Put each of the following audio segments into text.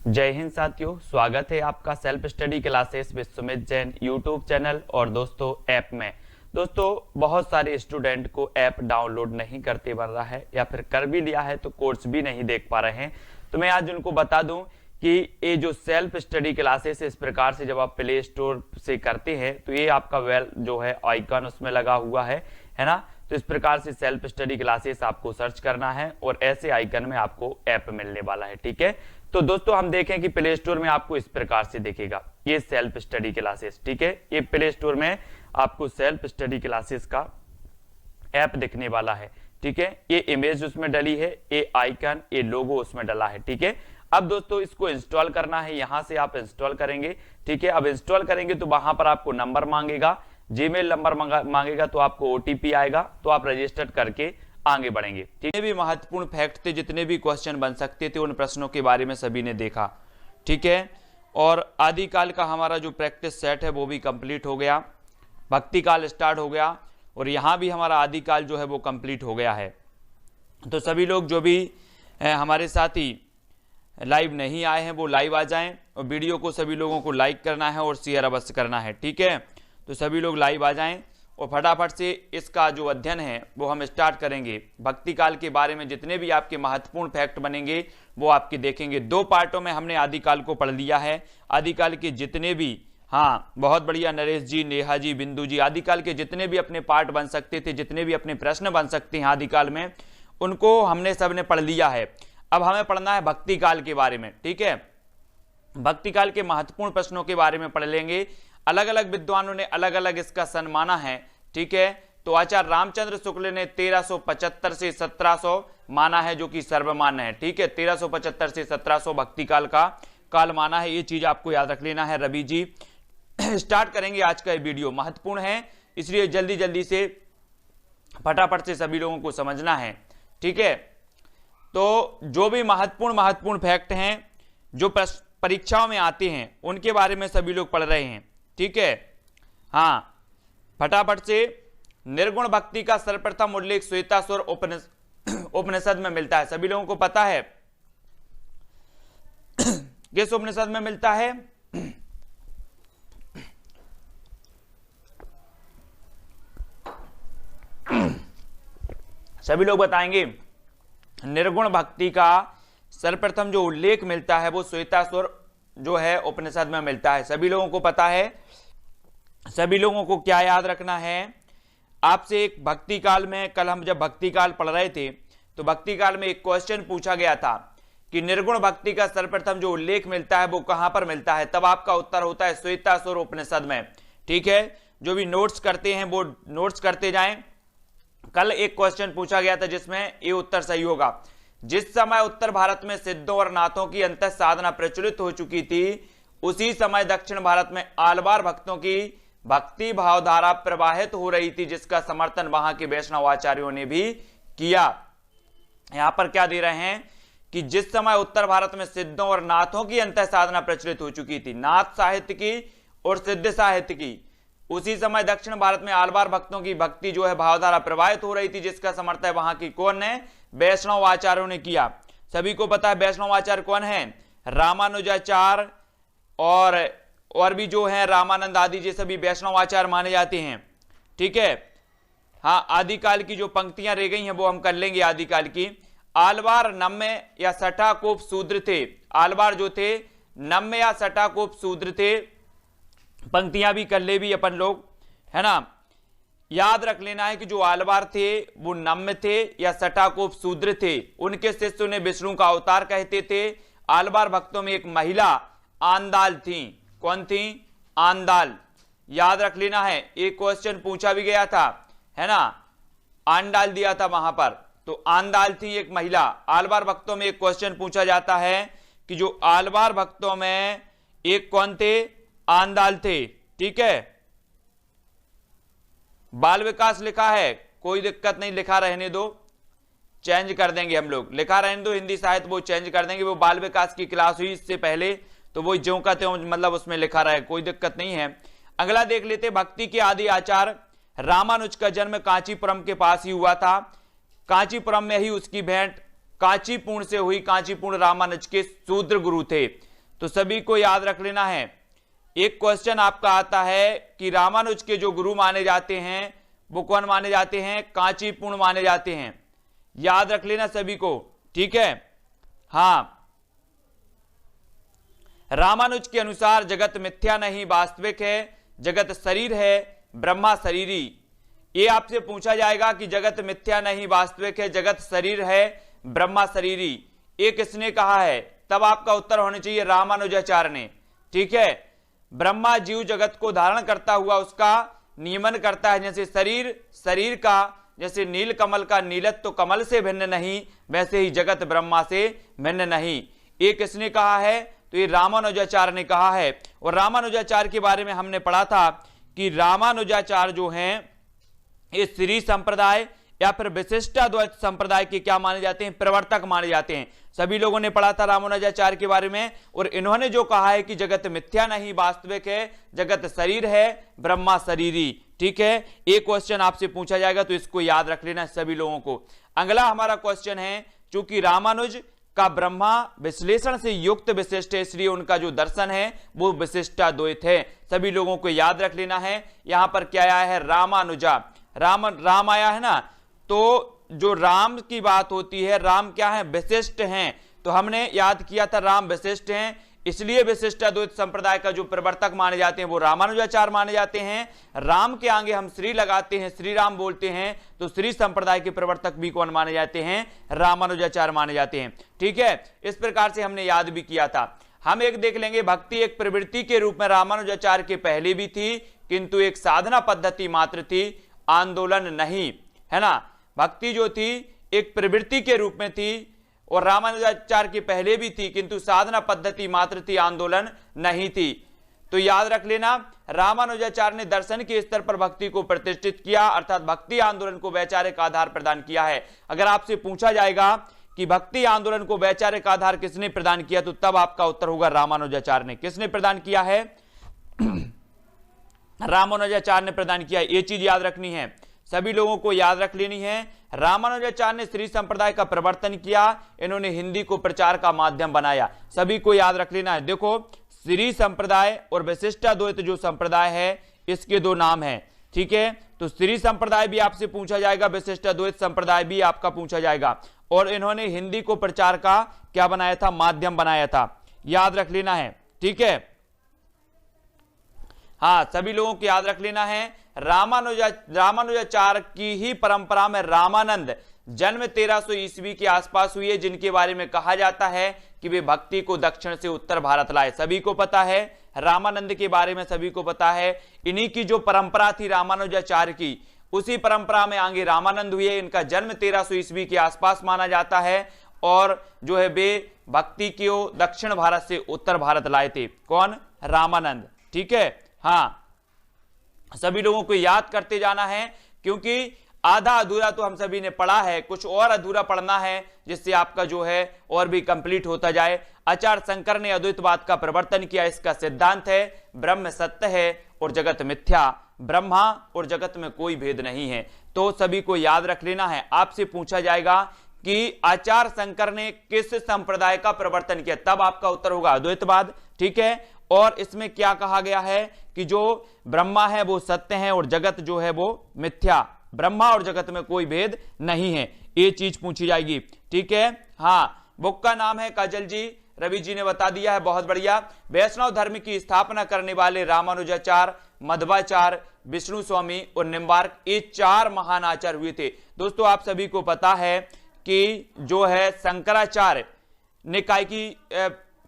जय हिंद साथियों, स्वागत है आपका self study classes with Sumit Jain YouTube channel और दोस्तों ऐप में। दोस्तों बहुत सारे स्टूडेंट को ऐप डाउनलोड नहीं करते बन रहा है या फिर कर भी लिया है तो कोर्स भी नहीं देख पा रहे हैं। तो मैं आज उनको बता दूं कि ये जो सेल्फ स्टडी क्लासेस इस प्रकार से जब आप प्ले स्टोर से करते हैं तो ये आपका वेल जो है आइकन उसमें लगा हुआ है ना। तो इस प्रकार से सेल्फ स्टडी क्लासेस आपको सर्च करना है और ऐसे आइकन में आपको ऐप मिलने वाला है। ठीक है, तो दोस्तों हम देखें कि प्ले स्टोर में आपको इस प्रकार से दिखेगा ये सेल्फ स्टडी क्लासेस। ठीक है, ये प्ले स्टोर में आपको सेल्फ स्टडी क्लासेस का ऐप दिखने वाला है। ठीक है, ये इमेज उसमें डली है, ये आइकन, ये लोगो उसमें डला है। ठीक है, अब दोस्तों इसको इंस्टॉल करना है, यहां से आप इंस्टॉल करेंगे। ठीक है, अब इंस्टॉल करेंगे तो वहां पर आपको नंबर मांगेगा, जीमेल नंबर मांगेगा, तो आपको ओटीपी आएगा, तो आप रजिस्टर करके आगे बढ़ेंगे। जितने भी महत्वपूर्ण फैक्ट थे, जितने भी क्वेश्चन बन सकते थे, उन प्रश्नों के बारे में सभी ने देखा। ठीक है, और आदिकाल का हमारा जो प्रैक्टिस सेट है वो भी कंप्लीट हो गया, भक्ति काल स्टार्ट हो गया और यहाँ भी हमारा आदिकाल जो है वो कंप्लीट हो गया है। तो सभी लोग जो भी हमारे साथी लाइव नहीं आए हैं वो लाइव आ जाएं और वीडियो को सभी लोगों को लाइक करना है और शेयर अवश्य करना है। ठीक है, तो सभी लोग लाइव आ जाएं और फटाफट से इसका जो अध्ययन है वो हम स्टार्ट करेंगे। भक्ति काल के बारे में जितने भी आपके महत्वपूर्ण फैक्ट बनेंगे वो आपके देखेंगे। दो पार्टों में हमने आदिकाल को पढ़ लिया है। आदिकाल के जितने भी, हाँ बहुत बढ़िया नरेश जी, नेहा जी, बिंदु जी, आदिकाल के जितने भी अपने पार्ट बन सकते थे, जितने भी अपने प्रश्न बन सकते हैं आदिकाल में, उनको हमने सबने पढ़ लिया है। अब हमें पढ़ना है भक्ति काल के बारे में। ठीक है, भक्ति काल के महत्वपूर्ण प्रश्नों के बारे में पढ़ लेंगे। अलग अलग विद्वानों ने अलग अलग इसका सन माना है। ठीक है, तो आचार्य रामचंद्र शुक्ल ने 1375 से 1700 माना है, जो कि सर्वमान्य है। ठीक है, 1375 से 1700 भक्ति काल का काल माना है, ये चीज आपको याद रख लेना है। रवि जी स्टार्ट करेंगे आज का ये वीडियो, महत्वपूर्ण है इसलिए जल्दी जल्दी से फटाफट से सभी लोगों को समझना है। ठीक है, तो जो भी महत्वपूर्ण फैक्ट हैं जो परीक्षाओं में आते हैं उनके बारे में सभी लोग पढ़ रहे हैं। ठीक है, हाँ फटाफट से। निर्गुण भक्ति का सर्वप्रथम उल्लेख श्वेतासुर उपनिषद में मिलता है, सभी लोगों को पता है किस उपनिषद में मिलता है? सभी लोग बताएंगे। निर्गुण भक्ति का सर्वप्रथम जो उल्लेख मिलता है वो श्वेतासुर जो है उपनिषद में मिलता है, सभी लोगों को पता है। सभी लोगों को क्या याद रखना है? आपसे एक भक्ति काल में, कल हम जब भक्ति काल पढ़ रहे थे तो भक्ति काल में एक क्वेश्चन पूछा गया था कि निर्गुण भक्ति का सर्वप्रथम जो उल्लेख मिलता है वो कहां पर मिलता है, तब आपका उत्तर होता है श्वेतासुर उपनिषद में। ठीक है, जो भी नोट्स करते हैं वो नोट्स करते जाएं। कल एक क्वेश्चन पूछा गया था जिसमें ये उत्तर सही होगा। जिस समय उत्तर भारत में सिद्धों और नाथों की अंतः साधना प्रचलित हो चुकी थी, उसी समय दक्षिण भारत में आलवार भक्तों की भक्ति भावधारा प्रवाहित हो रही थी, जिसका समर्थन वहां के वैष्णव आचार्यों ने भी किया। यहां पर क्या दे रहे हैं कि जिस समय उत्तर भारत में सिद्धों और नाथों की अंतः साधना प्रचलित हो चुकी थी, नाथ साहित्य की और सिद्ध साहित्य की, उसी समय दक्षिण भारत में आलवार भक्तों की भक्ति जो है भावधारा प्रवाहित हो रही थी, जिसका समर्थन वहां की कौन ने? वैष्णव आचार्यों ने किया। सभी को पता है वैष्णव आचार्य कौन है? रामानुजाचार्य और भी जो है रामानंद आदि, ये सभी वैष्णव आचार्य माने जाते हैं। ठीक है, हाँ आदिकाल की जो पंक्तियां रह गई हैं वो हम कर लेंगे आदिकाल की। आलवार नम्य या सठाकोप शूद्र थे, आलवार जो थे नम्य या सठाकोप शूद्र थे। पंक्तियां भी कर ले भी अपन लोग, है ना। याद रख लेना है कि जो आलवार थे वो नम्य थे या सठाकोप शूद्र थे, उनके शिष्यों ने विष्णु का अवतार कहते थे। आलवार भक्तों में एक महिला आंदाल थी, कौन थी? आंदाल। याद रख लेना है, एक क्वेश्चन पूछा भी गया था, है ना, आंडाल दिया था वहां पर, तो आंदाल थी एक महिला। आलवार भक्तों में एक क्वेश्चन पूछा जाता है कि जो आलवार भक्तों में एक कौन थे? आंदाल थे। ठीक है, बाल विकास लिखा है, कोई दिक्कत नहीं, लिखा रहने दो, चेंज कर देंगे हम लोग, लिखा रहने दो। हिंदी साहित्य वो चेंज कर देंगे, वो बाल विकास की क्लास हुई इससे पहले, तो वो ज्यों का त्यों मतलब उसमें लिखा रहे, कोई दिक्कत नहीं है। अगला देख लेते, भक्ति के आदि आचार्य रामानुज का जन्म कांचीपुरम के पास ही हुआ था। कांचीपुरम में ही उसकी भेंट कांचीपुर से हुई। कांचीपुर रामानुज के शूद्र गुरु थे। तो सभी को याद रख लेना है। एक क्वेश्चन आपका आता है कि रामानुज के जो गुरु माने जाते हैं वो कौन माने जाते हैं? कांचीपूर्ण माने जाते हैं। याद रख लेना सभी को, ठीक है। हाँ, रामानुज के अनुसार जगत मिथ्या नहीं वास्तविक है, जगत शरीर है, ब्रह्मा शरीरी। ये आपसे पूछा जाएगा कि जगत मिथ्या नहीं वास्तविक है, जगत शरीर है, ब्रह्मा शरीरी, ये किसने कहा है? तब आपका उत्तर होना चाहिए रामानुजाचार्य ने, ठीक है। ब्रह्मा जीव जगत को धारण करता हुआ उसका नियमन करता है। जैसे शरीर का, जैसे नील कमल का नीलत्व तो कमल से भिन्न नहीं, वैसे ही जगत ब्रह्मा से भिन्न नहीं। ये किसने कहा है? तो ये रामानुजाचार्य ने कहा है। और रामानुजाचार्य के बारे में हमने पढ़ा था कि रामानुजाचार्य जो हैं ये श्री संप्रदाय या फिर विशिष्टाद्वैत संप्रदाय के क्या माने जाते हैं? प्रवर्तक माने जाते हैं। सभी लोगों ने पढ़ा था रामानुजाचार्य के बारे में। और इन्होंने जो कहा है कि जगत मिथ्या नहीं वास्तविक है, जगत शरीर है, ब्रह्मा शरीरी, ठीक है। एक क्वेश्चन आपसे पूछा जाएगा तो इसको याद रख लेना सभी लोगों को। अगला हमारा क्वेश्चन है, चूंकि रामानुज का ब्रह्मा विश्लेषण से युक्त विशिष्ट है, इसलिए उनका जो दर्शन है वो विशिष्टाद्वैत है। सभी लोगों को याद रख लेना है। यहां पर क्या आया है? रामानुजा, राम आया है ना, तो जो राम की बात होती है, राम क्या है? विशिष्ट हैं। तो हमने याद किया था राम विशिष्ट हैं, इसलिए विशिष्टाद्वैत संप्रदाय का जो प्रवर्तक माने जाते हैं वो रामानुजाचार्य माने जाते हैं। राम के आगे हम श्री लगाते हैं, श्री राम बोलते हैं, तो श्री संप्रदाय के प्रवर्तक भी कौन माने जाते हैं? रामानुजाचार्य माने जाते हैं, ठीक है। इस प्रकार से हमने याद भी किया था। हम एक देख लेंगे, भक्ति एक प्रवृत्ति के रूप में रामानुजाचार्य के पहले भी थी, किंतु एक साधना पद्धति मात्र थी, आंदोलन नहीं, है ना। भक्ति जो थी एक प्रवृत्ति के रूप में थी और रामानुजाचार्य की पहले भी थी, किंतु साधना पद्धति मात्र थी, आंदोलन नहीं थी। तो याद रख लेना, रामानुजाचार्य ने दर्शन के स्तर पर भक्ति को प्रतिष्ठित किया, अर्थात भक्ति आंदोलन को वैचारिक आधार प्रदान किया है। अगर आपसे पूछा जाएगा कि भक्ति आंदोलन को वैचारिक आधार किसने प्रदान किया, तो तब आपका उत्तर होगा रामानुजाचार्य ने। किसने प्रदान किया है? रामानुजाचार्य ने प्रदान किया। ये चीज याद रखनी है, सभी लोगों को याद रख लेनी है। रामानुजाचार्य ने श्री संप्रदाय का प्रवर्तन किया, इन्होंने हिंदी को प्रचार का माध्यम बनाया। सभी को याद रख लेना है। देखो, श्री संप्रदाय और विशिष्टाद्वैत जो संप्रदाय है इसके दो नाम हैं, ठीक है। तो श्री संप्रदाय भी आपसे पूछा जाएगा, विशिष्टाद्वैत संप्रदाय भी आपका पूछा जाएगा। और इन्होंने हिंदी को प्रचार का क्या बनाया था? माध्यम बनाया था। याद रख लेना है, ठीक है। हाँ, सभी लोगों को याद रख लेना है। रामानुजाचार्य की ही परंपरा में रामानंद जन्म 1300 ईस्वी के आसपास हुई है, जिनके बारे में कहा जाता है कि वे भक्ति को दक्षिण से उत्तर भारत लाए। सभी को पता है रामानंद के बारे में, सभी को पता है। इन्हीं की जो परंपरा थी रामानुजाचार्य की, उसी परंपरा में आगे रामानंद हुए। इनका जन्म 1300 ईस्वी के आसपास माना जाता है और जो है वे भक्ति को दक्षिण भारत से उत्तर भारत लाए थे। कौन? रामानंद, ठीक है। हाँ, सभी लोगों को याद करते जाना है, क्योंकि आधा अधूरा तो हम सभी ने पढ़ा है, कुछ और अधूरा पढ़ना है जिससे आपका जो है और भी कंप्लीट होता जाए। आचार्य शंकर ने अद्वैतवाद का प्रवर्तन किया। इसका सिद्धांत है ब्रह्म सत्य है और जगत मिथ्या, ब्रह्मा और जगत में कोई भेद नहीं है। तो सभी को याद रख लेना है। आपसे पूछा जाएगा कि आचार्य शंकर ने किस संप्रदाय का प्रवर्तन किया, तब आपका उत्तर होगा अद्वैतवाद, ठीक है। और इसमें क्या कहा गया है कि जो ब्रह्मा है वो सत्य है और जगत जो है वो मिथ्या, ब्रह्मा और जगत में कोई भेद नहीं है, ये चीज पूछी जाएगी, ठीक है। हाँ, बुक का नाम है काजल जी, रवि जी ने बता दिया है, बहुत बढ़िया। वैष्णव धर्म की स्थापना करने वाले रामानुजाचार्य, मध्वाचार्य, विष्णु स्वामी और निम्बार्क, ये चार महान आचार्य हुए थे। दोस्तों, आप सभी को पता है कि जो है शंकराचार्य निकाय की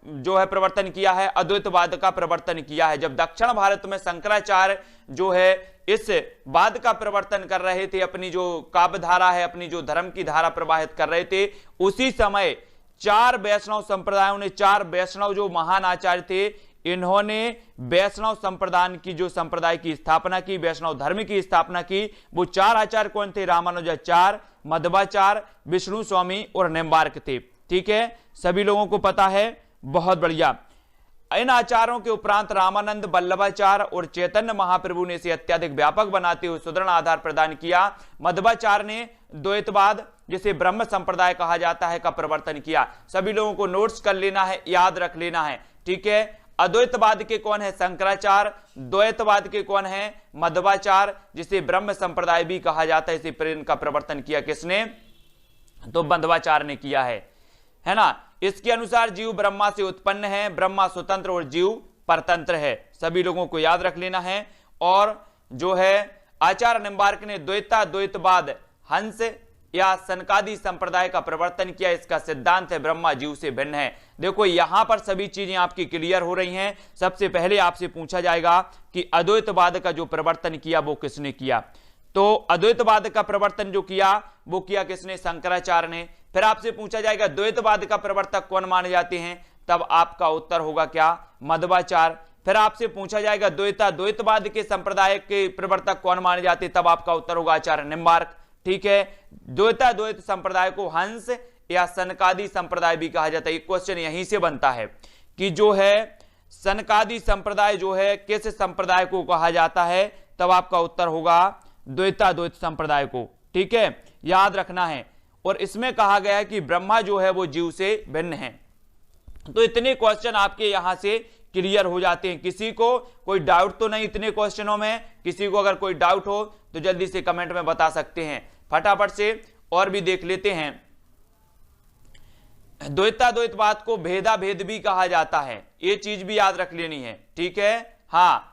जो है प्रवर्तन किया है, अद्वैतवाद का प्रवर्तन किया है। जब दक्षिण भारत में शंकराचार्य जो है इस वाद का प्रवर्तन कर रहे थे, अपनी जो काव्य धारा है, अपनी जो धर्म की धारा प्रवाहित कर रहे थे, उसी समय चार वैष्णव संप्रदायों ने, चार वैष्णव जो महान आचार्य थे, इन्होंने वैष्णव संप्रदाय की जो संप्रदाय की स्थापना की, वैष्णव धर्म की स्थापना की। वो चार आचार्य कौन थे? रामानुजाचार्य, मध्वाचार्य, विष्णु स्वामी और निम्बार्क थे, ठीक है। सभी लोगों को पता है, बहुत बढ़िया। इन आचार्यों के उपरांत रामानंद, वल्लभाचार्य और चैतन्य महाप्रभु ने इसे अत्यधिक व्यापक बनाते हुए सुदृढ़ आधार प्रदान किया। मध्वाचार्य ने द्वैतवाद, जिसे ब्रह्म संप्रदाय कहा जाता है, का प्रवर्तन किया। सभी लोगों को नोट्स कर लेना है, याद रख लेना है। ठीक है। अद्वैतवाद के कौन है? शंकराचार्य। द्वैतवाद के कौन है? मध्वाचार्य, जिसे ब्रह्म संप्रदाय भी कहा जाता है। इसे इनका प्रवर्तन किया किसने? तो मध्वाचार्य ने किया है ना। इसके अनुसार जीव ब्रह्मा से उत्पन्न है, ब्रह्मा स्वतंत्र और जीव परतंत्र है, सभी लोगों को याद रख लेना है। और जो है आचार्य निम्बार्क ने द्वैताद्वैतवाद हंस या सनकादि संप्रदाय का प्रवर्तन किया। इसका सिद्धांत है ब्रह्मा जीव से भिन्न है। देखो यहां पर सभी चीजें आपकी क्लियर हो रही हैं। सबसे पहले आपसे पूछा जाएगा कि अद्वैतवाद का जो प्रवर्तन किया वो किसने किया? तो अद्वैतवाद का प्रवर्तन जो किया वो किया किसने? शंकराचार्य ने। फिर आपसे पूछा जाएगा द्वैतवाद का प्रवर्तक कौन माने जाते हैं? तब आपका उत्तर होगा क्या? मध्वाचार्य। फिर आपसे पूछा जाएगा द्वैतवाद के संप्रदाय के प्रवर्तक कौन माने जाते? तब आपका उत्तर होगा आचार्य निम्बार्क। ठीक है। द्वैत संप्रदाय को हंस या सनकादि संप्रदाय भी कहा जाता है। एक क्वेश्चन यहीं से बनता है कि जो है सनकादि संप्रदाय जो है किस संप्रदाय को कहा जाता है? तब आपका उत्तर होगा द्वैत संप्रदाय को। ठीक है, याद रखना है। और इसमें कहा गया है कि ब्रह्मा जो है वो जीव से भिन्न है। तो इतने क्वेश्चन आपके यहां से क्लियर हो जाते हैं। किसी को कोई डाउट तो नहीं इतने क्वेश्चनों में? किसी को अगर कोई डाउट हो तो जल्दी से कमेंट में बता सकते हैं। फटाफट से और भी देख लेते हैं। द्वैतवाद को भेदा भेद भी कहा जाता है, ये चीज भी याद रख लेनी है। ठीक है, हाँ।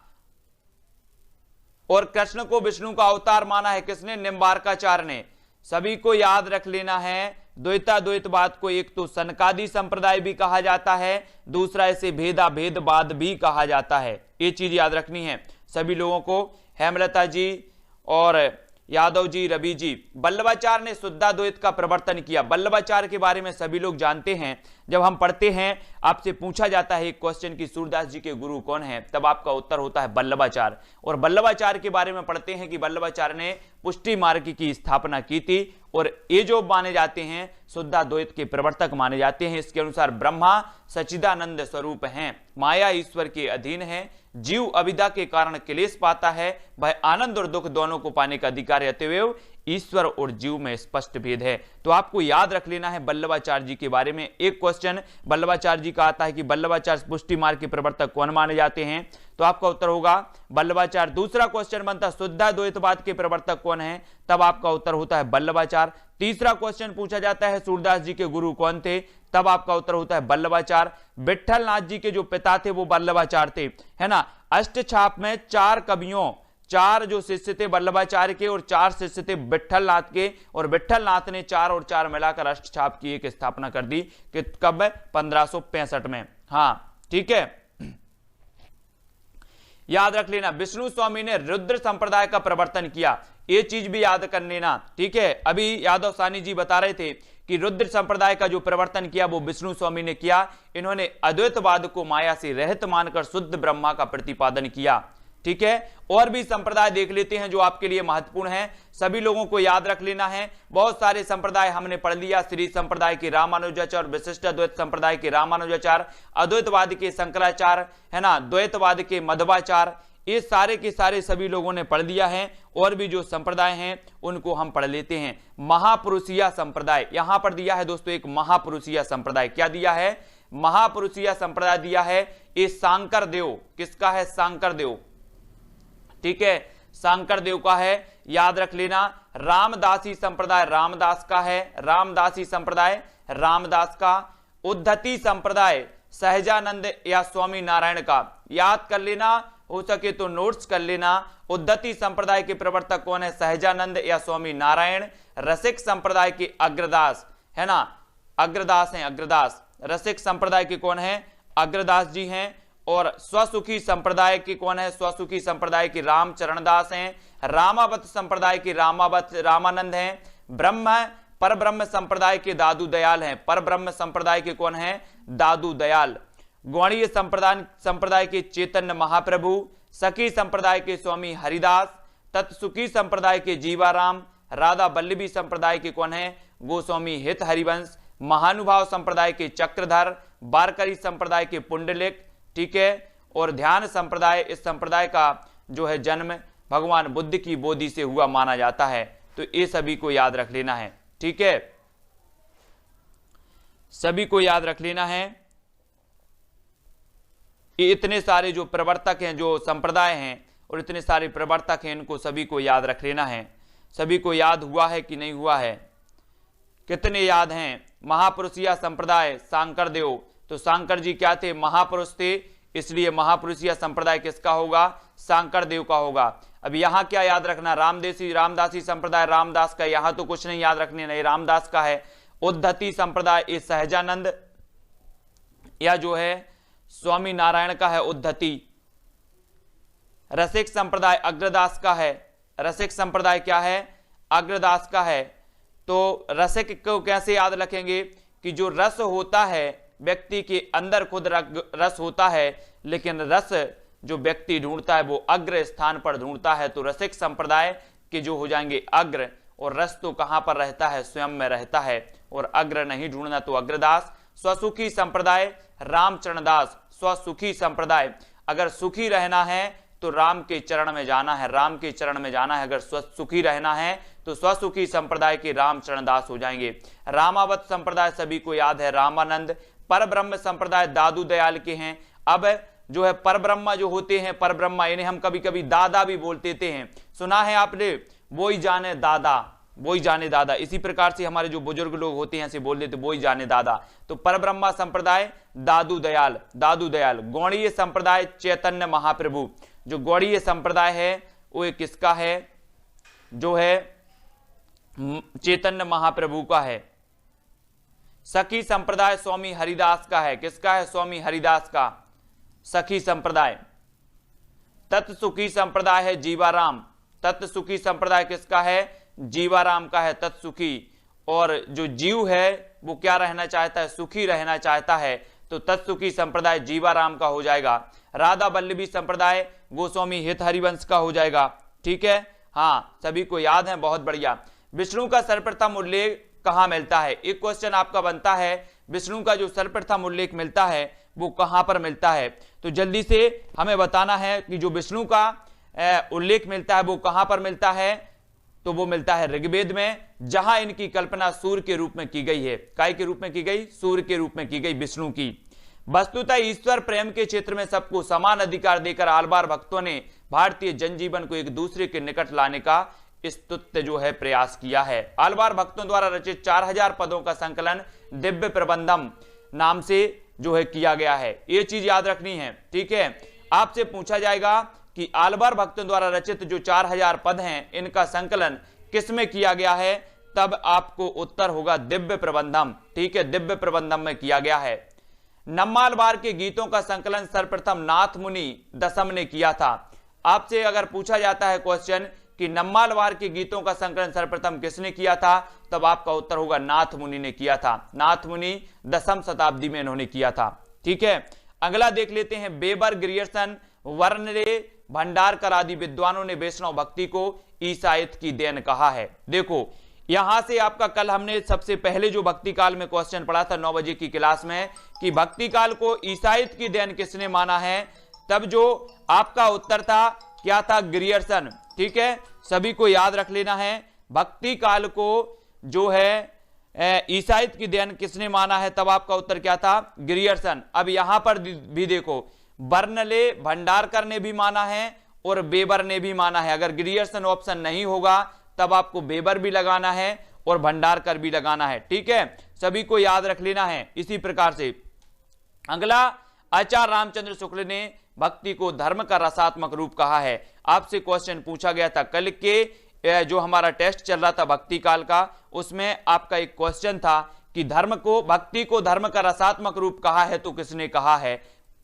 और कृष्ण को विष्णु का अवतार माना है किसने? निम्बार्काचार्य ने। सभी को याद रख लेना है। द्वैतवाद को एक तो सनकादि संप्रदाय भी कहा जाता है, दूसरा इसे भेदा भेदवाद भी कहा जाता है। ये चीज याद रखनी है सभी लोगों को। हेमलता जी और यादव जी, रवि जी, वल्लभाचार्य ने शुद्धाद्वैत का प्रवर्तन किया। वल्लभाचार्य के बारे में सभी लोग जानते हैं। जब हम पढ़ते हैं आपसे पूछा जाता है एक क्वेश्चन कि सूरदास जी के गुरु कौन है, तब आपका उत्तर होता है वल्लभाचार्य। और वल्लभाचार्य के बारे में पढ़ते हैं कि वल्लभाचार्य ने पुष्टि मार्ग की स्थापना की थी। और ये जो माने जाते हैं शुद्धाद्वैत के प्रवर्तक माने जाते हैं। इसके अनुसार ब्रह्मा सच्चिदानंद स्वरूप हैं, माया ईश्वर के अधीन है, जीव अविद्या के कारण क्लेश पाता है, वह आनंद और दुख दोनों को पाने का अधिकारी अतएव ईश्वर और जीव में स्पष्ट भेद है। तो आपको याद रख लेना है वल्लभाचार्य जी के बारे में। एक क्वेश्चन वल्लभाचार्य जी का आता है कि वल्लभाचार्य पुष्टि मार्ग के प्रवर्तक कौन माने जाते हैं? तो आपका उत्तर होगा वल्लभाचार्य। दूसरा क्वेश्चन बनता है शुद्धाद्वैतवाद के प्रवर्तक कौन है? तब आपका उत्तर होता है वल्लभाचार्य। तीसरा क्वेश्चन पूछा जाता है सूरदास जी के गुरु कौन थे? तब आपका उत्तर होता है वल्लभाचार्य। विट्ठल नाथ जी के जो पिता थे वो वल्लभाचार्य थे, है ना। अष्टछाप में 4 कवियों, 4 जो शिष्य थे वल्लभाचार्य के और 4 शिष्य थे विट्ठल नाथ के। और विट्ठल नाथ ने 4 और 4 मिलाकर अष्टछाप की एक स्थापना कर दी कि कब? 1565 में। हाँ, ठीक है, याद रख लेना। विष्णु स्वामी ने रुद्र संप्रदाय का प्रवर्तन किया, ये चीज भी याद कर लेना। ठीक है, अभी यादव सानी जी बता रहे थे कि रुद्र संप्रदाय का जो प्रवर्तन किया वो विष्णु स्वामी ने किया। इन्होंने अद्वैतवाद को माया से रहित मानकर शुद्ध ब्रह्मा का प्रतिपादन किया। ठीक है, और भी संप्रदाय देख लेते हैं जो आपके लिए महत्वपूर्ण है, सभी लोगों को याद रख लेना है। बहुत सारे संप्रदाय हमने पढ़ लिया। श्री संप्रदाय के रामानुजाचार्य, विशिष्ट अद्वैत संप्रदाय के रामानुजाचार्य, अद्वैतवाद के शंकराचार्य, है ना, द्वैतवाद के मध्वाचार्य, ये सारे के सारे सभी लोगों ने पढ़ लिया है। और भी जो संप्रदाय हैं उनको हम पढ़ लेते हैं। महापुरुषीय संप्रदाय यहां पर दिया है दोस्तों, एक महापुरुषीय संप्रदाय। क्या दिया है? महापुरुषीय संप्रदाय दिया है। ये शांकर देव किसका है? शांकर देव। ठीक है, शांकर देव का है, याद रख लेना। रामदासी संप्रदाय रामदास का है, रामदासी संप्रदाय रामदास का। उद्धति संप्रदाय सहजानंद या स्वामी नारायण का, याद कर लेना, हो सके तो नोट्स कर लेना। उद्धति संप्रदाय के प्रवर्तक कौन है? सहजानंद या स्वामी नारायण। रसिक संप्रदाय के अग्रदास, है ना, अग्रदास हैं, अग्रदास। रसिक संप्रदाय के कौन है? अग्रदास जी हैं। और स्वसुखी संप्रदाय के कौन है? स्वसुखी संप्रदाय के रामचरण दास हैं। रामावत संप्रदाय के रामानंद हैं। परब्रह्म संप्रदाय के दादू दयाल हैं। परब्रह्म संप्रदाय के कौन है? दादू दयाल। गौड़ीय संप्रदाय के चैतन्य महाप्रभु। सखी संप्रदाय के स्वामी हरिदास। तत्सुखी संप्रदाय के जीवाराम। राधा वल्लभी संप्रदाय के कौन है? गोस्वामी हित हरिवंश। महानुभाव संप्रदाय के चक्रधर। वारकरी संप्रदाय के पुंडलिक। ठीक है, और ध्यान संप्रदाय, इस संप्रदाय का जो है जन्म भगवान बुद्ध की बोधि से हुआ माना जाता है। तो ये सभी को याद रख लेना है। ठीक है, सभी को याद रख लेना है। ये इतने सारे जो प्रवर्तक हैं, जो संप्रदाय हैं और इतने सारे प्रवर्तक हैं, इनको सभी को याद रख लेना है। सभी को याद हुआ है कि नहीं हुआ है? कितने याद हैं? महापुरुषीय संप्रदाय सांकर देव, तो सांकर जी क्या थे? महापुरुष थे, इसलिए महापुरुषीय संप्रदाय किसका होगा? सांकर देव का होगा। अब यहां क्या याद रखना? रामदासी संप्रदाय रामदास का, यहां तो कुछ नहीं याद रखने, नहीं रामदास का है। उद्धति संप्रदाय ये सहजानंद या जो है स्वामी नारायण का है उद्धति। रसिक संप्रदाय अग्रदास का है। रसिक संप्रदाय क्या है? अग्रदास का है। तो रसिक को कैसे याद रखेंगे कि जो रस होता है व्यक्ति के अंदर खुद रस होता है, लेकिन रस जो व्यक्ति ढूंढता है वो अग्र स्थान पर ढूंढता है। तो रसिक संप्रदाय के जो हो जाएंगे अग्र, और रस तो कहां पर रहता है? स्वयं में रहता है, और अग्र नहीं ढूंढना तो अग्रदास। स्वसुखी संप्रदाय रामचरणदास। स्वसुखी संप्रदाय, अगर सुखी रहना है तो राम के चरण में जाना है, राम के चरण में जाना है। अगर सुखी रहना है तो स्वसुखी संप्रदाय के रामचरणदास हो जाएंगे। रामावत संप्रदाय सभी को याद है, रामानंद। परब्रह्म संप्रदाय दादू दयाल के हैं। अब जो है परब्रह्मा जो होते हैं, परब्रह्मा इन्हें हम कभी कभी दादा भी बोल देते हैं, सुना है आपने? वो ही जाने दादा, वो ही जाने दादा। इसी प्रकार से हमारे जो बुजुर्ग लोग होते हैं ऐसे बोल देते, वो ही जाने दादा। तो परब्रह्मा संप्रदाय दादू दयाल, दादू दयाल। गौड़ीय संप्रदाय चैतन्य महाप्रभु। जो गौड़ीय संप्रदाय है वो किसका है? जो है चैतन्य महाप्रभु का है। सखी संप्रदाय स्वामी हरिदास का है। किसका है? स्वामी हरिदास का सखी संप्रदाय। तत्सुखी संप्रदाय है जीवाराम। तत्सुखी संप्रदाय किसका है? जीवाराम का है तत्सुखी। और जो जीव है वो क्या रहना चाहता है? सुखी रहना चाहता है, तो तत्सुखी संप्रदाय जीवाराम का हो जाएगा। राधा वल्लभी संप्रदाय गोस्वामी हित हरिवंश का हो जाएगा। ठीक है, हाँ सभी को याद है, बहुत बढ़िया। विष्णु का सर्वप्रथम उल्लेख कहां मिलता है? एक क्वेश्चन आपका बनता है, विष्णु का जो सर्वप्रथम उल्लेख मिलता है वो कहां पर मिलता है? तो जल्दी से हमें बताना है कि जो विष्णु का उल्लेख मिलता है वो कहां पर मिलता है? तो वो मिलता है ऋग्वेद में, जहां इनकी कल्पना सूर्य के रूप में की गई है। काय के रूप में की गई? सूर्य के रूप में की गई विष्णु की। वस्तुतः ईश्वर प्रेम के क्षेत्र में सबको समान अधिकार देकर आलवार भक्तों ने भारतीय जनजीवन को एक दूसरे के निकट लाने का स्तुत्य जो है प्रयास किया है। आलवार भक्तों द्वारा रचित 4000 पदों का संकलन दिव्य प्रबंधम नाम से जो है किया गया है। ये चीज याद रखनी है। ठीक है, आपसे पूछा जाएगा कि आलवार भक्तों द्वारा रचित जो 4000 पद हैं इनका संकलन किसमें किया गया है? तब आपको उत्तर होगा दिव्य प्रबंधम। ठीक है, दिव्य प्रबंधम में किया गया है। नम्मालवार के गीतों का संकलन सर्वप्रथम नाथ मुनि दशम ने किया था। आपसे अगर पूछा जाता है क्वेश्चन कि नम्मालवार के गीतों का संकलन सर्वप्रथम किसने किया था, तब आपका उत्तर होगा नाथ मुनि ने किया था। नाथ मुनि 10वीं शताब्दी में इन्होंने किया था। ठीक है, अगला देख लेते हैं। वेबर, ग्रियर्सन, वर्नरे, भंडारकर आदि विद्वानों ने वैष्णव भक्ति को ईसाईयत की देन कहा है। देखो यहां से आपका कल हमने सबसे पहले जो भक्ति काल में क्वेश्चन पढ़ा था 9 बजे की क्लास में कि भक्ति काल को ईसाईयत की देन किसने माना है, तब जो आपका उत्तर था क्या था? ग्रियर्सन। ठीक है, सभी को याद रख लेना है। भक्ति काल को जो है ईसाईयत की देन किसने माना है, तब आपका उत्तर क्या था? ग्रियर्सन। अब यहां पर भी देखो, बर्नले भंडारकर ने भी माना है और वेबर ने भी माना है। अगर ग्रियर्सन ऑप्शन नहीं होगा तब आपको वेबर भी लगाना है और भंडारकर भी लगाना है। ठीक है, सभी को याद रख लेना है। इसी प्रकार से अगला, आचार्य रामचंद्र शुक्ल ने भक्ति को धर्म का रसात्मक रूप कहा है। आपसे क्वेश्चन पूछा गया था कल के जो हमारा टेस्ट चल रहा था भक्ति काल का, उसमें आपका एक क्वेश्चन था कि धर्म को, भक्ति को धर्म का रसात्मक रूप कहा है तो किसने कहा है?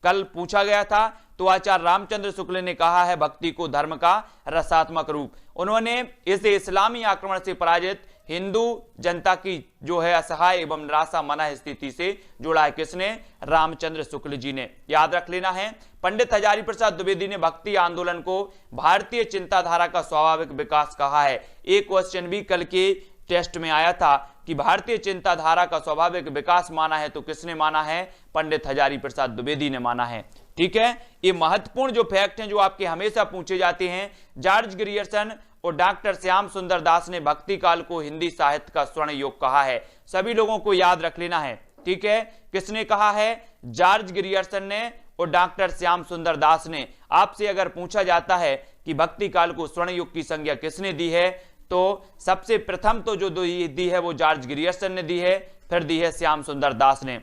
कल पूछा गया था, तो आचार्य रामचंद्र शुक्ल ने कहा है भक्ति को धर्म का रसात्मक रूप। उन्होंने इसे इस्लामी आक्रमण से पराजित हिंदू जनता की जो है असहाय एवं निराशा मना स्थिति से जोड़ा है। किसने? रामचंद्र शुक्ल जी ने। याद रख लेना है। पंडित हजारी प्रसाद द्विवेदी ने भक्ति आंदोलन को भारतीय चिंताधारा का स्वाभाविक विकास कहा है। एक क्वेश्चन भी कल के टेस्ट में आया था कि भारतीय चिंताधारा का स्वाभाविक विकास माना है तो किसने माना है? पंडित हजारी प्रसाद द्विवेदी ने माना है। ठीक है, ये महत्वपूर्ण जो फैक्ट हैं जो आपके हमेशा पूछे जाते हैं। जॉर्ज ग्रियर्सन और डॉक्टर श्याम सुंदर दास ने भक्ति काल को हिंदी साहित्य का स्वर्ण युग कहा है। सभी लोगों को याद रख लेना है। ठीक है, किसने कहा है? जॉर्ज ग्रियर्सन ने और डॉक्टर श्याम सुंदर दास ने। आपसे अगर पूछा जाता है कि भक्ति काल को स्वर्ण युग की संज्ञा किसने दी है, तो सबसे प्रथम तो जो दी है वो जॉर्ज ग्रियर्सन ने दी है, फिर दी है श्याम सुंदर दास ने।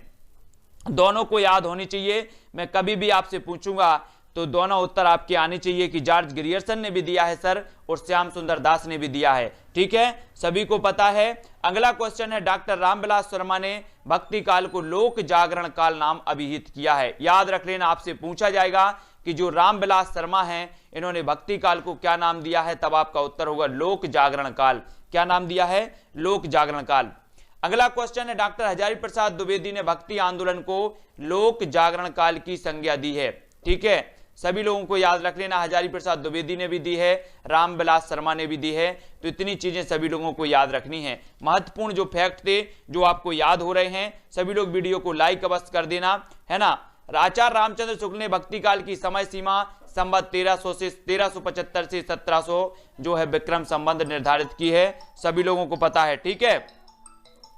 दोनों को याद होनी चाहिए। मैं कभी भी आपसे पूछूंगा तो दोनों उत्तर आपके आने चाहिए कि जॉर्ज ग्रियर्सन ने भी दिया है सर और श्याम सुंदर दास ने भी दिया है। ठीक है, सभी को पता है। अगला क्वेश्चन है, डॉक्टर रामविलास शर्मा ने भक्ति काल को लोक जागरण काल नाम अभिहित किया है। याद रख लेना, आपसे पूछा जाएगा कि जो रामविलास शर्मा हैं इन्होंने भक्ति काल को क्या नाम दिया है, तब आपका उत्तर होगा लोक जागरण काल। क्या नाम दिया है? लोक जागरण काल। अगला क्वेश्चन है, डॉक्टर हजारी प्रसाद द्विवेदी ने भक्ति आंदोलन को लोक जागरण काल की संज्ञा दी है। ठीक है, सभी लोगों को याद रख लेना, हजारी प्रसाद द्विवेदी ने भी दी है, रामविलास शर्मा ने भी दी है। तो इतनी चीजें सभी लोगों को याद रखनी है। महत्वपूर्ण जो फैक्ट थे जो आपको याद हो रहे हैं, सभी लोग वीडियो को लाइक अवश्य कर देना, है ना। आचार्य रामचंद्र शुक्ल ने भक्ति काल की समय सीमा संवत 1375 से 1700 जो है विक्रम संबंध निर्धारित की है। सभी लोगों को पता है। ठीक है,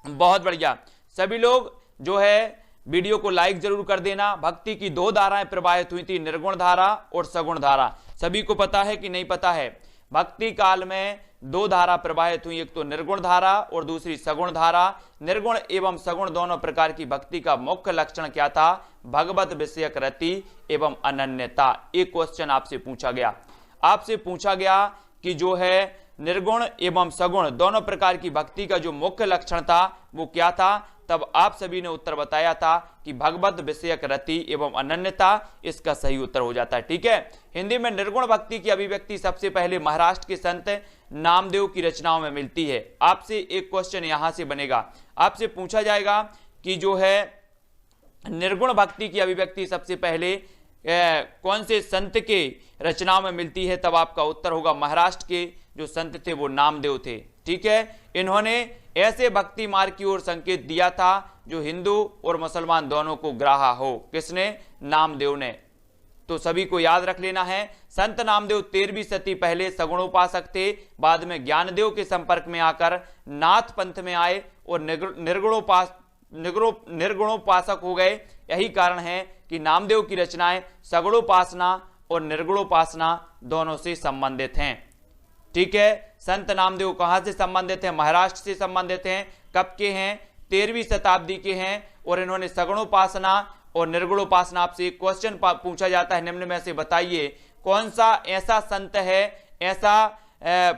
बहुत बढ़िया। सभी लोग जो है वीडियो को लाइक जरूर कर देना। भक्ति की दो धाराएं प्रवाहित हुई थी, निर्गुण धारा और सगुण धारा। सभी को पता है कि नहीं पता है? भक्ति काल में दो धारा प्रवाहित हुई, एक तो निर्गुण धारा और दूसरी सगुण धारा। निर्गुण एवं सगुण दोनों प्रकार की भक्ति का मुख्य लक्षण क्या था? भगवत विषयक रति एवं अनन्यता। एक क्वेश्चन आपसे पूछा गया, आपसे पूछा गया कि जो है निर्गुण एवं सगुण दोनों प्रकार की भक्ति का जो मुख्य लक्षण था वो क्या था, तब आप सभी ने उत्तर बताया था कि भगवत विषयक रति एवं अनन्यता इसका सही उत्तर हो जाता है। ठीक है, हिंदी में निर्गुण भक्ति की अभिव्यक्ति सबसे पहले महाराष्ट्र के संत नामदेव की रचनाओं में मिलती है। आपसे एक क्वेश्चन यहां से बनेगा, आपसे पूछा जाएगा कि जो है निर्गुण भक्ति की अभिव्यक्ति सबसे पहले कौन से संत के रचनाओं में मिलती है, तब आपका उत्तर होगा महाराष्ट्र के जो संत थे वो नामदेव थे। ठीक है, इन्होंने ऐसे भक्ति मार्ग की ओर संकेत दिया था जो हिंदू और मुसलमान दोनों को ग्राह्य हो। किसने? नामदेव ने। तो सभी को याद रख लेना है, संत नामदेव 13वीं सदी पहले सगुणोपासक थे, बाद में ज्ञानदेव के संपर्क में आकर नाथ पंथ में आए और निर्गुणोपासक हो गए। यही कारण है कि नामदेव की रचनाएं सगुणोपासना और निर्गुणोपासना दोनों से संबंधित हैं। ठीक है, संत नामदेव कहां से संबंधित हैं? महाराष्ट्र से संबंधित हैं। कब के हैं? 13वीं शताब्दी के हैं। और इन्होंने सगुणोपासना और निर्गुणोपासना, आपसे एक क्वेश्चन पूछा जाता है निम्न में से बताइए कौन सा ऐसा संत है, ऐसा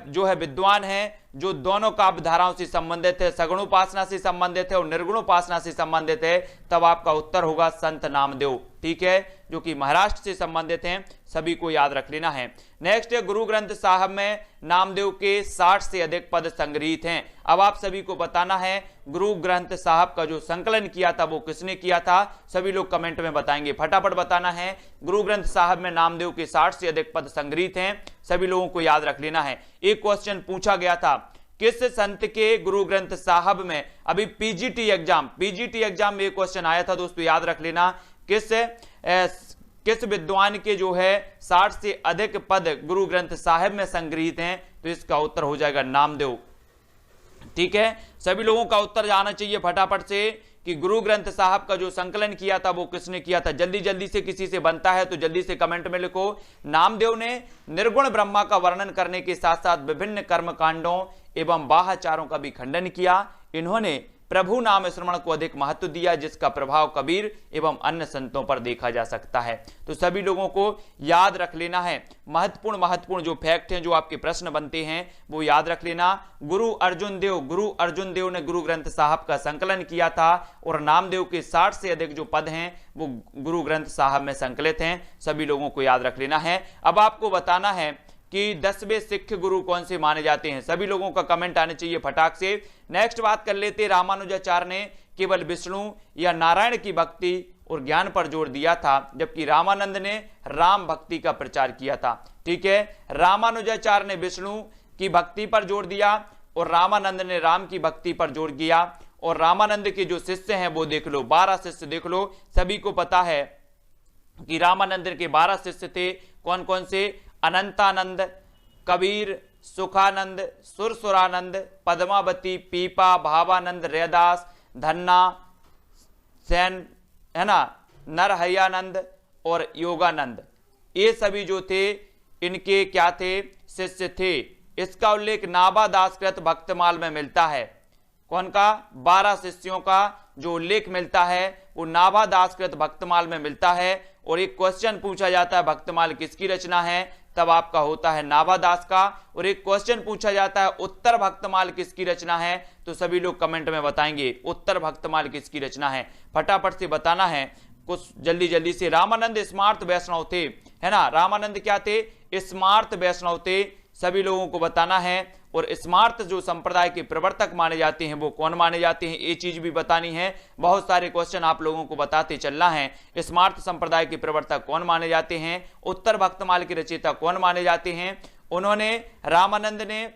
जो है विद्वान है जो दोनों काव्य धाराओं से संबंधित है, सगुणोपासना से संबंधित है और निर्गुणोपासना से संबंधित है, तब आपका उत्तर होगा संत नामदेव। ठीक है, जो कि महाराष्ट्र से संबंधित हैं। सभी को याद रख लेना है। नेक्स्ट है, गुरु ग्रंथ साहब में नामदेव के 60 से अधिक पद संग्रहित हैं। अब आप सभी को बताना है गुरु ग्रंथ साहब का जो संकलन किया था वो किसने किया था? सभी लोग कमेंट में बताएंगे, फटाफट बताना है। गुरु ग्रंथ साहब में नामदेव के 60 से अधिक पद संग्रहित हैं। सभी लोगों को याद रख लेना है। एक क्वेश्चन पूछा गया था, किस संत के गुरु ग्रंथ साहब में, अभी पीजीटी एग्जाम में क्वेश्चन आया था दोस्तों, याद रख लेना, किस विद्वान के जो है 60 से अधिक पद गुरु ग्रंथ साहब में संग्रहित हैं? तो इसका उत्तर हो जाएगा नामदेव। ठीक है, सभी लोगों का उत्तर जाना चाहिए फटाफट से कि गुरु ग्रंथ साहब का जो संकलन किया था वो किसने किया था। जल्दी जल्दी से किसी से बनता है तो जल्दी से कमेंट में लिखो। नामदेव ने निर्गुण ब्रह्मा का वर्णन करने के साथ साथ विभिन्न कर्मकांडों एवं बाह्याचारों का भी खंडन किया। इन्होंने प्रभु नाम स्मरण को अधिक महत्व दिया, जिसका प्रभाव कबीर एवं अन्य संतों पर देखा जा सकता है। तो सभी लोगों को याद रख लेना है। महत्वपूर्ण जो फैक्ट हैं, जो आपके प्रश्न बनते हैं वो याद रख लेना। गुरु अर्जुन देव ने गुरु ग्रंथ साहब का संकलन किया था और नामदेव के 60 से अधिक जो पद हैं वो गुरु ग्रंथ साहब में संकलित हैं। सभी लोगों को याद रख लेना है। अब आपको बताना है कि 10वें सिख गुरु कौन से माने जाते हैं। सभी लोगों का कमेंट आने चाहिए फटाक से। नेक्स्ट बात कर लेते, रामानुजाचार्य ने केवल विष्णु या नारायण की भक्ति और ज्ञान पर जोर दिया था, जबकि रामानंद ने राम भक्ति का प्रचार किया था। ठीक है, रामानुजाचार्य ने विष्णु की भक्ति पर जोर दिया और रामानंद ने राम की भक्ति पर जोर दिया। और रामानंद के जो शिष्य हैं वो देख लो, 12 शिष्य देख लो। सभी को पता है कि रामानंद के 12 शिष्य थे। कौन कौन से? अनंतानंद, कबीर, सुखानंद, सुरसुरानंद, पद्मावती, पीपा, भावानंद, रैदास, धन्ना, सेन, है ना, नरहयानंद और योगानंद, ये सभी जो थे इनके क्या थे, शिष्य थे। इसका उल्लेख नाभा दासकृत भक्तमाल में मिलता है। कौन का? 12 शिष्यों का जो उल्लेख मिलता है वो नाभा दासकृत भक्तमाल में मिलता है। और एक क्वेश्चन पूछा जाता है भक्तमाल किसकी रचना है, तब आपका होता है नाभा दास का। और एक क्वेश्चन पूछा जाता है उत्तर भक्तमाल किसकी रचना है, तो सभी लोग कमेंट में बताएंगे उत्तर भक्तमाल किसकी रचना है। फटाफट से बताना है कुछ जल्दी जल्दी से। रामानंद स्मार्त वैष्णव थे, है ना। रामानंद क्या थे? स्मार्त वैष्णव थे, सभी लोगों को बताना है। और स्मार्त जो संप्रदाय के प्रवर्तक माने जाते हैं वो कौन माने जाते हैं, ये चीज भी बतानी है। बहुत सारे क्वेश्चन आप लोगों को बताते चलना है। स्मार्त संप्रदाय के प्रवर्तक कौन माने जाते हैं, उत्तर भक्तमाल के रचयिता कौन माने जाते हैं। उन्होंने, रामानंद ने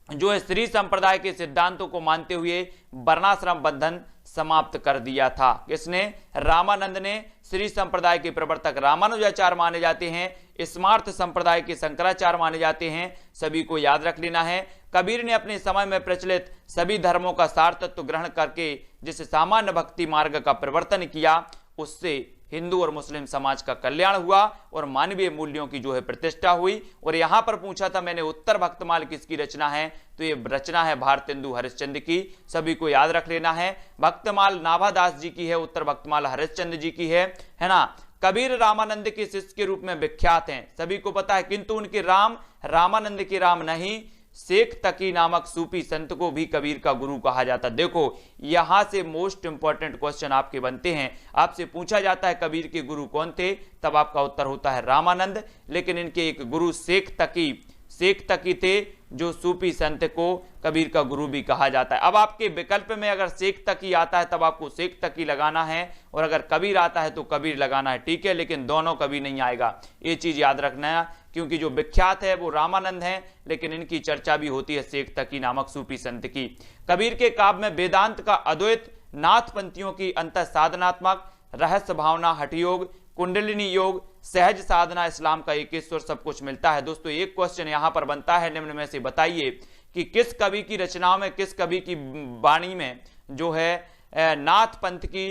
जो है श्री संप्रदाय के सिद्धांतों को मानते हुए वर्णाश्रम बंधन समाप्त कर दिया था। किसने? रामानंद ने। श्री संप्रदाय के प्रवर्तक रामानुजाचार्य माने जाते हैं, स्मार्त संप्रदाय के शंकराचार्य माने जाते हैं, सभी को याद रख लेना है। कबीर ने अपने समय में प्रचलित सभी धर्मों का सार तत्व ग्रहण करके जिस सामान्य भक्ति मार्ग का प्रवर्तन किया, उससे हिंदू और मुस्लिम समाज का कल्याण हुआ और मानवीय मूल्यों की जो है प्रतिष्ठा हुई। और यहां पर पूछा था मैंने उत्तर भक्तमाल किसकी रचना है, तो ये रचना है भारतेंदु हरिश्चंद्र की, सभी को याद रख लेना है। भक्तमाल नाभादास जी की है, उत्तर भक्तमाल हरिश्चंद्र जी की है ना। कबीर रामानंद के शिष्य के रूप में विख्यात हैं, सभी को पता है, किंतु उनके राम रामानंद के राम नहीं, शेख तकी नामक सूफी संत को भी कबीर का गुरु कहा जाता। देखो यहां से मोस्ट इंपॉर्टेंट क्वेश्चन आपके बनते हैं। आपसे पूछा जाता है कबीर के गुरु कौन थे, तब आपका उत्तर होता है रामानंद। लेकिन इनके एक गुरु शेख तकी थे, जो सूफी संत को कबीर का गुरु भी कहा जाता है। अब आपके विकल्प में अगर शेख तकी आता है तब आपको शेख तकी लगाना है, और अगर कबीर आता है तो कबीर लगाना है, ठीक है। लेकिन दोनों कभी नहीं आएगा, ये चीज याद रखना है, क्योंकि जो विख्यात है वो रामानंद है, लेकिन इनकी चर्चा भी होती है शेख तकी नामक सूफी संत की। कबीर के काव्य में वेदांत का अद्वैत, नाथपंथियों की अंत साधनात्मक, रहस्य भावना, हठयोग, कुंडलिनी योग, सहज साधना, इस्लाम का एकेश्वर, सब कुछ मिलता है। दोस्तों एक क्वेश्चन यहां पर बनता है, निम्न में से बताइए कि किस कवि की रचनाओं में, किस कवि की वाणी में जो है नाथ पंथ की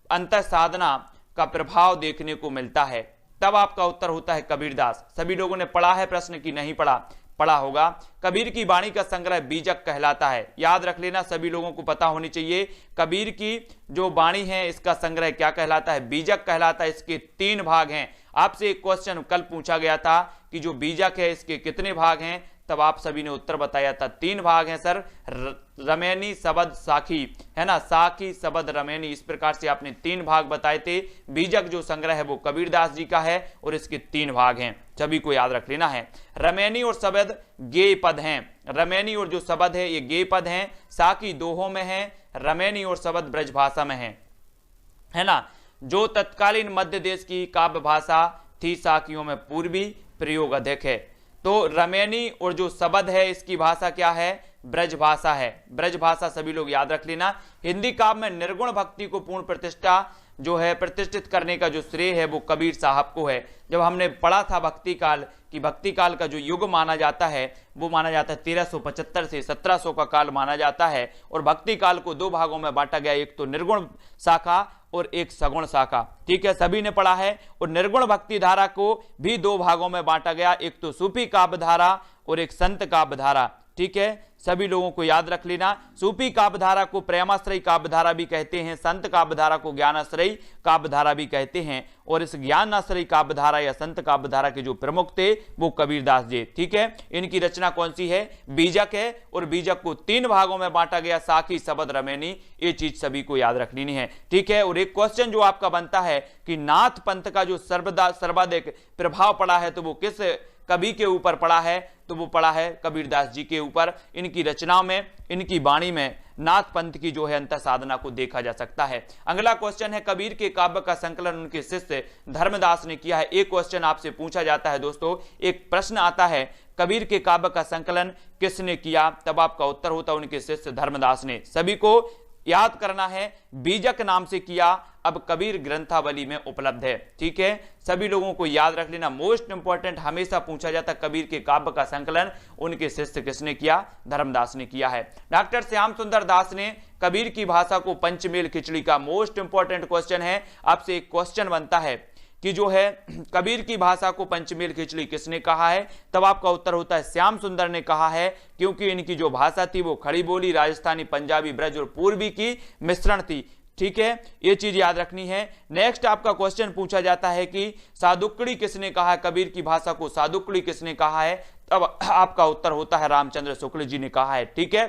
अंत साधना का प्रभाव देखने को मिलता है, तब आपका उत्तर होता है कबीरदास। सभी लोगों ने पढ़ा है प्रश्न की नहीं पढ़ा होगा। कबीर की वाणी का संग्रह बीजक कहलाता है, याद रख लेना, सभी लोगों को पता होनी चाहिए। कबीर की जो वाणी है इसका संग्रह क्या कहलाता है, बीजक कहलाता है। इसके 3 भाग हैं। आपसे एक क्वेश्चन कल पूछा गया था कि जो बीजक है इसके कितने भाग हैं, तब आप सभी ने उत्तर बताया था 3 भाग हैं सर, रमैनी शबद साखी, है ना, साखी शबद रमैनी, इस प्रकार से आपने 3 भाग बताए थे। बीजक जो संग्रह है वो कबीरदास जी का है और इसके 3 भाग हैं, सभी को याद रख लेना है। रमैनी और शबद गेय पद हैं, रमैनी और जो शबद है ये गेय पद हैं, साखी दोहों में है, रमैनी और शबद ब्रज भाषा में है ना। जो तत्कालीन मध्य देश की काव्य भाषा थी, साखियों में पूर्वी प्रयोग अधिक है। तो रमैनी और जो शबद है इसकी भाषा क्या है, ब्रज भाषा है, ब्रज भाषा, सभी लोग याद रख लेना। हिंदी काव्य में निर्गुण भक्ति को पूर्ण प्रतिष्ठा जो है प्रतिष्ठित करने का जो श्रेय है वो कबीर साहब को है। जब हमने पढ़ा था भक्ति काल कि भक्ति काल का जो युग माना जाता है वो माना जाता है 1375 से 1700 का काल माना जाता है। और भक्ति काल को 2 भागों में बांटा गया, एक तो निर्गुण शाखा और एक सगुण शाखा, ठीक है, सभी ने पढ़ा है। और निर्गुण भक्ति धारा को भी 2 भागों में बांटा गया, एक तो सूफी काव्य धारा और एक संत काव्य धारा, ठीक है, सभी लोगों को याद रख लेना। सूफी काव्य धारा को प्रेमाश्रयी काव्य धारा भी कहते हैं, संत काव्य धारा को ज्ञानाश्रयी काव्य धारा भी कहते हैं। और इस ज्ञानाश्रयी काव्य धारा या संत काव्य धारा के जो प्रमुख थे वो कबीरदास जी, ठीक है। इनकी रचना कौन सी है, बीजक है, और बीजक को 3 भागों में बांटा गया, साखी शबद रमैनी, ये चीज सभी को याद रख लेनी है, ठीक है। और एक क्वेश्चन जो आपका बनता है कि नाथ पंथ का जो सर्वाधिक प्रभाव पड़ा है तो वो किस कवि के ऊपर पड़ा है, तो वो पड़ा है कबीरदास जी के ऊपर। इनकी रचनाओं में, इनकी वाणी में नाथ पंथ की जो है अंत साधना को देखा जा सकता है। अगला क्वेश्चन है कबीर के काव्य का संकलन उनके शिष्य धर्मदास ने किया है। एक क्वेश्चन आपसे पूछा जाता है दोस्तों, एक प्रश्न आता है कबीर के काव्य का संकलन किसने किया, तब आपका उत्तर होता है उनके शिष्य धर्मदास ने। सभी को याद करना है, बीजक नाम से किया, अब कबीर ग्रंथावली में उपलब्ध है। ठीक है, सभी लोगों को याद रख लेना, मोस्ट इंपॉर्टेंट हमेशा पूछा जाता है, कबीर के काव्य का संकलन उनके शिष्य किसने किया? धर्मदास ने किया है। डॉक्टर श्याम सुंदर दास ने कबीर की भाषा को पंचमेल खिचड़ी का, मोस्ट इंपॉर्टेंट क्वेश्चन है, आपसे एक क्वेश्चन बनता है कि जो है कबीर की भाषा को पंचमेल खिचड़ी किसने कहा है? तब आपका उत्तर होता है श्याम सुंदर ने कहा है, क्योंकि इनकी जो भाषा थी वो खड़ी बोली, राजस्थानी, पंजाबी, ब्रज और पूर्वी की मिश्रण थी। ठीक है, ये चीज याद रखनी है। नेक्स्ट आपका क्वेश्चन पूछा जाता है कि सादुक्कड़ी किसने कहा है? कबीर की भाषा को सादुक्कड़ी किसने कहा है? तब आपका उत्तर होता है रामचंद्र शुक्ल जी ने कहा है। ठीक है,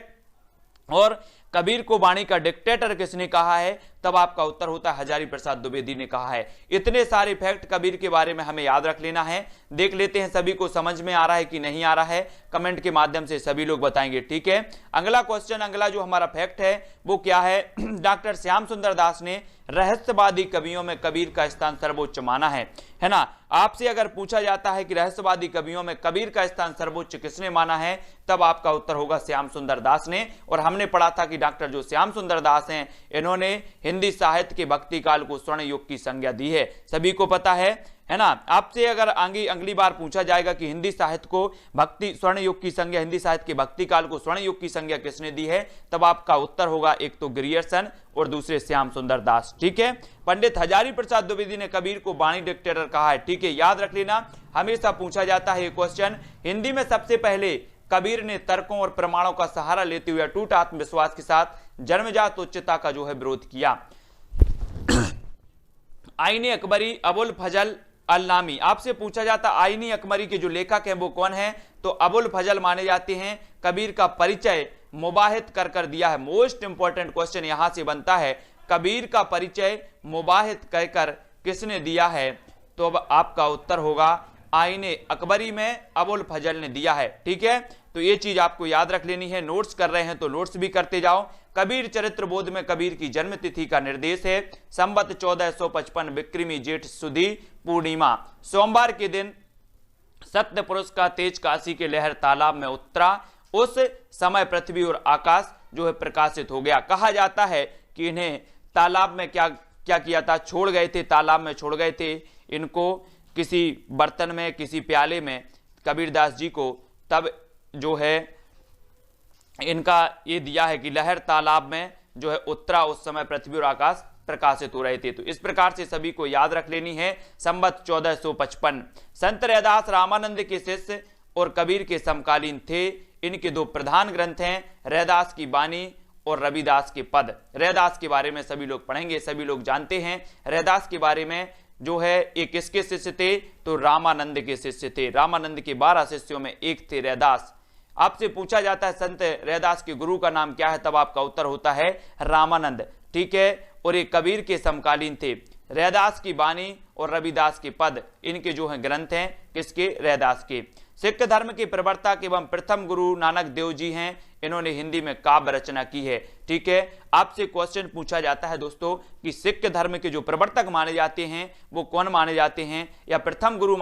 और कबीर को वाणी का डिक्टेटर किसने कहा है? तब आपका उत्तर होता है हजारी प्रसाद द्विवेदी ने कहा है। इतने सारे फैक्ट कबीर के बारे में हमें याद रख लेना है। देख लेते हैं सभी को समझ में आ रहा है कि नहीं आ रहा है, कमेंट के माध्यम से सभी लोग बताएंगे। ठीक है, अगला क्वेश्चन, अगला जो हमारा फैक्ट है वो क्या है? डॉक्टर श्याम सुंदर दास ने रहस्यवादी कवियों में कबीर का स्थान सर्वोच्च माना है ना। आपसे अगर पूछा जाता है कि रहस्यवादी कवियों में कबीर का स्थान सर्वोच्च किसने माना है? तब आपका उत्तर होगा श्याम सुंदर दास ने। और हमने पढ़ा था कि डॉक्टर जो श्याम सुंदर दास हैं, इन्होंने हिंदी साहित्य के भक्ति काल को स्वर्ण युग की संज्ञा दी है, सभी को पता है ना। आपसे अगर अगली बार पूछा जाएगा कि हिंदी साहित्य को भक्ति स्वर्ण युग की संज्ञा, हिंदी साहित्य के भक्ति काल को स्वर्ण युग की संज्ञा किसने दी है? तब आपका उत्तर होगा एक तो ग्रियर्सन और दूसरे श्याम सुंदर दास। ठीक है, पंडित हजारी प्रसाद द्विवेदी ने कबीर को वाणी डिक्टेटर कहा है। ठीक है, याद रख लेना, हमेशा पूछा जाता है ये क्वेश्चन। हिंदी में सबसे पहले कबीर ने तर्कों और प्रमाणों का सहारा लेते हुए अटूट आत्मविश्वास के साथ जन्मजात उच्चता का जो है विरोध किया। आईने अकबरी अबुल फजल अल नामी, आपसे पूछा जाता आईनी अकबरी के जो लेखक हैं वो कौन है? तो अबुल फजल माने जाते हैं। कबीर का परिचय मुबाहित कर दिया है। मोस्ट इंपॉर्टेंट क्वेश्चन यहां से बनता है, कबीर का परिचय मुबाहित कहकर किसने दिया है? तो अब आपका उत्तर होगा आईने अकबरी में अबुल फजल ने दिया है। ठीक है, तो ये चीज आपको याद रख लेनी है। नोट्स कर रहे हैं तो नोट्स भी करते जाओ। कबीर चरित्र बोध में कबीर की जन्म तिथि का निर्देश है संवत 1455 विक्रमी जेठ सुदी पूर्णिमा, सोमवार के दिन सत्य पुरुष का तेज काशी के लहर तालाब में उतरा। उस समय पृथ्वी और आकाश जो है प्रकाशित हो गया। कहा जाता है कि इन्हें तालाब में क्या क्या किया था? छोड़ गए थे, तालाब में छोड़ गए थे इनको, किसी बर्तन में, किसी प्याले में कबीरदास जी को। तब जो है इनका ये दिया है कि लहर तालाब में जो है उतरा, उस समय पृथ्वी और आकाश प्रकाशित हो रहे थे। तो इस प्रकार से सभी को याद रख लेनी है। संवत 1455। संत रैदास रामानंद के शिष्य और कबीर के समकालीन थे। इनके दो प्रधान ग्रंथ हैं, रैदास की वाणी और रविदास के पद। रैदास के बारे में सभी लोग पढ़ेंगे, सभी लोग जानते हैं। रैदास के बारे में जो है ये किसके शिष्य थे? तो रामानंद के शिष्य थे। रामानंद के 12 शिष्यों में एक थे रैदास। आपसे पूछा जाता है संत रैदास के गुरु का नाम क्या है? तब आपका उत्तर होता है रामानंद। ठीक है, और ये कबीर के समकालीन थे। रैदास की वाणी और रविदास के पद इनके जो है ग्रंथ हैं, किसके? रैदास के। सिख धर्म के प्रवर्तक एवं प्रथम गुरु नानक देव जी हैं। इन्होंने हिंदी में काव्य रचना की है। ठीक है, आपसे क्वेश्चन पूछा जाता है दोस्तों कि सिख धर्म के जो प्रवर्तक माने जाते हैं वो कौन माने जाते हैं या प्रथम गुरु?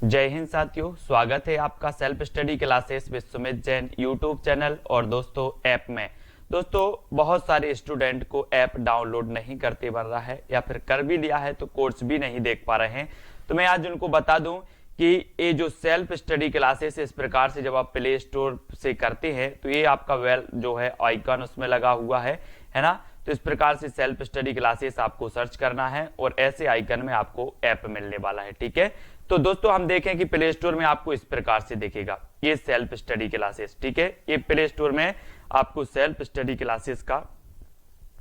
जय हिंद साथियों, स्वागत है आपका self study classes with Sumit Jain YouTube channel और दोस्तों ऐप में। दोस्तों बहुत सारे स्टूडेंट को ऐप डाउनलोड नहीं करते बन रहा है या फिर कर भी लिया है तो कोर्स भी नहीं देख पा रहे हैं। तो मैं आज उनको बता दूं कि ये जो सेल्फ स्टडी क्लासेस इस प्रकार से जब आप प्ले स्टोर से करते हैं तो ये आपका वेल जो है आइकन उसमें लगा हुआ है ना। तो इस प्रकार से सेल्फ स्टडी क्लासेस आपको सर्च करना है और ऐसे आइकन में आपको ऐप मिलने वाला है। ठीक है, तो दोस्तों हम देखें कि प्ले स्टोर में आपको इस प्रकार से दिखेगा ये सेल्फ स्टडी क्लासेस। ठीक है, ये प्ले स्टोर में आपको सेल्फ स्टडी क्लासेस का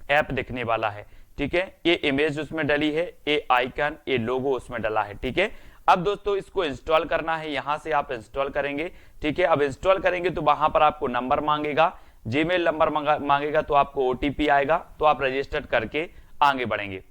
ऐप दिखने वाला है। ठीक है, ये इमेज उसमें डली है, ये आइकन, ये लोगो उसमें डला है। ठीक है, अब दोस्तों इसको इंस्टॉल करना है, यहां से आप इंस्टॉल करेंगे। ठीक है, अब इंस्टॉल करेंगे तो वहां पर आपको नंबर मांगेगा, जीमेल नंबर मांगेगा, तो आपको ओटीपी आएगा, तो आप रजिस्टर करके आगे बढ़ेंगे। ठीक